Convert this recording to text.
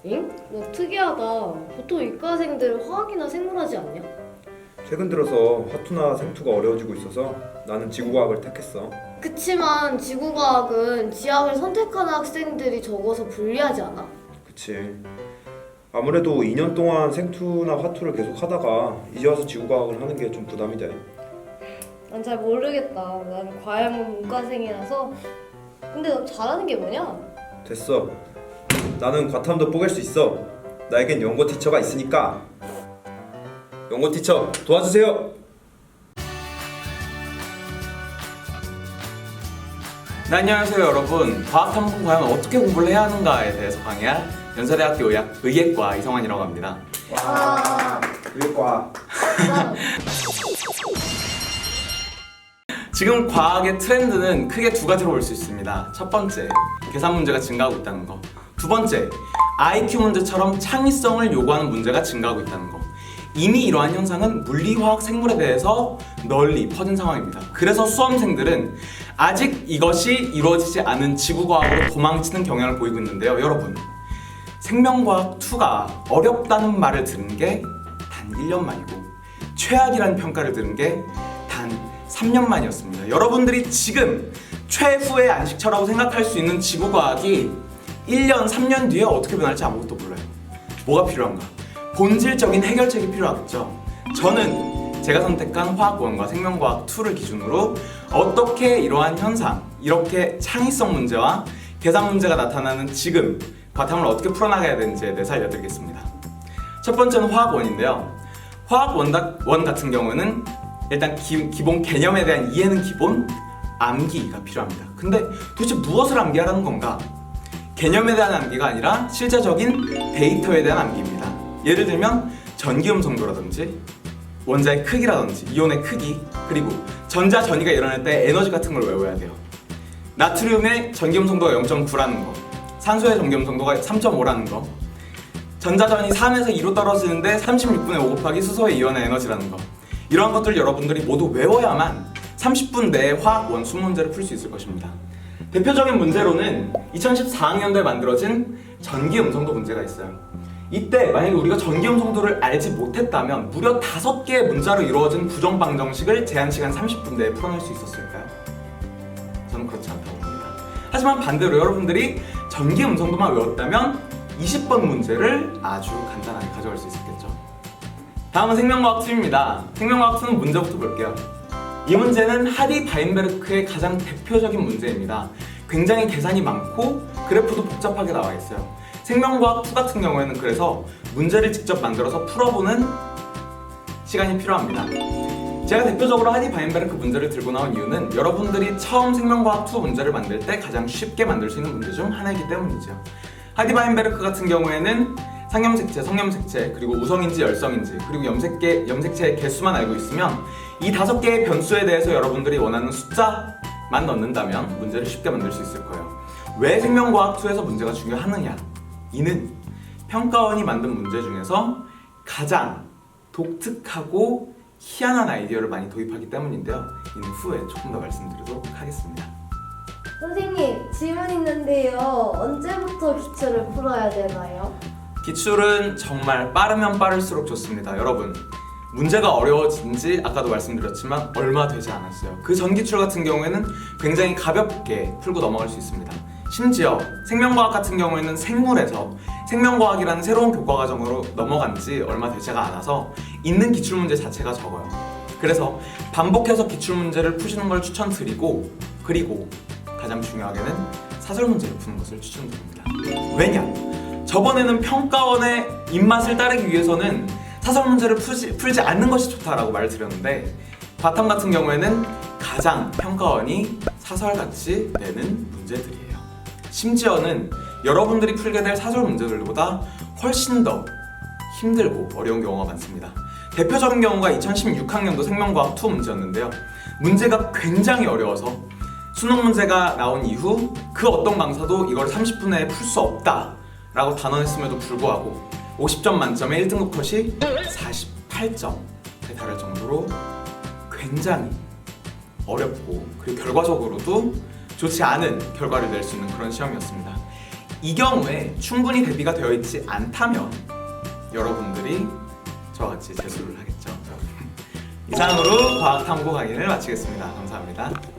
응? 너 특이하다. 보통 이과생들 화학이나 생물하지 않냐? 최근 들어서 화투나 생투가 어려워지고 있어서 나는 지구과학을 택했어. 그치만 지구과학은 지학을 선택하는 학생들이 적어서 불리하지 않아? 그치. 아무래도 2년 동안 생투나 화투를 계속 하다가 이제 와서 지구과학을 하는 게 좀 부담이 돼. 난 잘 모르겠다. 난 과외문 문과생이라서. 근데 너 잘하는 게 뭐냐? 됐어. 나는 과탐도 뽀갤 수 있어. 나에겐 연고 티처가 있으니까. 연고 티처 도와주세요. 네, 안녕하세요 여러분. 과학탐구 과연 어떻게 공부를 해야 하는가에 대해서 강의할 연세대학교 의예과 이성환이라고 합니다. 와, 의과. 지금 과학의 트렌드는 크게 두 가지로 볼 수 있습니다. 첫 번째, 계산 문제가 증가하고 있다는 거. 두 번째, IQ 문제처럼 창의성을 요구하는 문제가 증가하고 있다는 거. 이미 이러한 현상은 물리, 화학, 생물에 대해서 널리 퍼진 상황입니다. 그래서 수험생들은 아직 이것이 이루어지지 않은 지구과학으로 도망치는 경향을 보이고 있는데요. 여러분, 생명과학 2가 어렵다는 말을 들은 게 단 1년 만이고 최악이라는 평가를 들은 게 단 3년 만이었습니다. 여러분들이 지금 최후의 안식처라고 생각할 수 있는 지구과학이 1년, 3년 뒤에 어떻게 변할지 아무것도 몰라요. 뭐가 필요한가? 본질적인 해결책이 필요하겠죠. 저는 제가 선택한 화학원과 생명과학 2를 기준으로 어떻게 이러한 현상, 이렇게 창의성 문제와 계산 문제가 나타나는 지금 과탐을 어떻게 풀어나가야 되는지에 대해서 알려드리겠습니다. 첫 번째는 화학원인데요. 화학원 같은 경우는 일단 기본 개념에 대한 이해는 기본, 암기가 필요합니다. 근데 도대체 무엇을 암기하라는 건가? 개념에 대한 암기가 아니라 실제적인 데이터에 대한 암기입니다. 예를 들면 전기음 성도라든지 원자의 크기라든지 이온의 크기, 그리고 전자 전이가 일어날 때 에너지 같은 걸 외워야 돼요. 나트륨의 전기음 성도가 0.9라는 거, 산소의 전기음 성도가 3.5라는 거, 전자전이 3에서 2로 떨어지는데 36분의 5 곱하기 수소의 이온의 에너지라는 거. 이러한 것들 여러분들이 모두 외워야만 30분 내에 화학 원수 문제를 풀 수 있을 것입니다. 대표적인 문제로는 2014학년도에 만들어진 전기음성도 문제가 있어요. 이때 만약에 우리가 전기음성도를 알지 못했다면 무려 5개의 문자로 이루어진 부정방정식을 제한시간 30분 내에 풀어낼 수 있었을까요? 저는 그렇지 않다고 봅니다. 하지만 반대로 여러분들이 전기음성도만 외웠다면 20번 문제를 아주 간단하게 가져갈 수 있었겠죠. 다음은 생명과학 2입니다. 생명과학 2는 문제부터 볼게요. 이 문제는 하디 바인베르크의 가장 대표적인 문제입니다. 굉장히 계산이 많고 그래프도 복잡하게 나와 있어요. 생명과학 2 같은 경우에는 그래서 문제를 직접 만들어서 풀어보는 시간이 필요합니다. 제가 대표적으로 하디 바인베르크 문제를 들고 나온 이유는 여러분들이 처음 생명과학 2 문제를 만들 때 가장 쉽게 만들 수 있는 문제 중 하나이기 때문이죠. 하디 바인베르크 같은 경우에는 상염색체, 성염색체, 그리고 우성인지 열성인지, 그리고 염색체의 개수만 알고 있으면 이 5개의 변수에 대해서 여러분들이 원하는 숫자만 넣는다면 문제를 쉽게 만들 수 있을 거예요. 왜 생명과학 2에서 문제가 중요하느냐? 이는 평가원이 만든 문제 중에서 가장 독특하고 희한한 아이디어를 많이 도입하기 때문인데요. 이는 후에 조금 더 말씀드리도록 하겠습니다. 선생님, 질문 있는데요. 언제부터 기출을 풀어야 되나요? 기출은 정말 빠르면 빠를수록 좋습니다. 여러분, 문제가 어려워진 지 아까도 말씀드렸지만 얼마 되지 않았어요. 그 전 기출 같은 경우에는 굉장히 가볍게 풀고 넘어갈 수 있습니다. 심지어 생명과학 같은 경우에는 생물에서 생명과학이라는 새로운 교과 과정으로 넘어간 지 얼마 되지가 않아서 있는 기출 문제 자체가 적어요. 그래서 반복해서 기출 문제를 푸시는 걸 추천드리고, 그리고 가장 중요하게는 사설 문제를 푸는 것을 추천드립니다. 왜냐? 저번에는 평가원의 입맛을 따르기 위해서는 사설 문제를 풀지 않는 것이 좋다라고 말을 드렸는데, 과탐 같은 경우에는 가장 평가원이 사설같이 내는 문제들이에요. 심지어는 여러분들이 풀게 될 사설 문제들보다 훨씬 더 힘들고 어려운 경우가 많습니다. 대표적인 경우가 2016학년도 생명과학 2 문제였는데요. 문제가 굉장히 어려워서 수능 문제가 나온 이후 그 어떤 강사도 이걸 30분 내에 풀 수 없다 라고 단언했음에도 불구하고 50점 만점에 1등급 컷이 48점에 달할 정도로 굉장히 어렵고, 그리고 결과적으로도 좋지 않은 결과를 낼 수 있는 그런 시험이었습니다. 이 경우에 충분히 대비가 되어 있지 않다면 여러분들이 저와 같이 재수를 하겠죠. 이상으로 과학탐구 강의를 마치겠습니다. 감사합니다.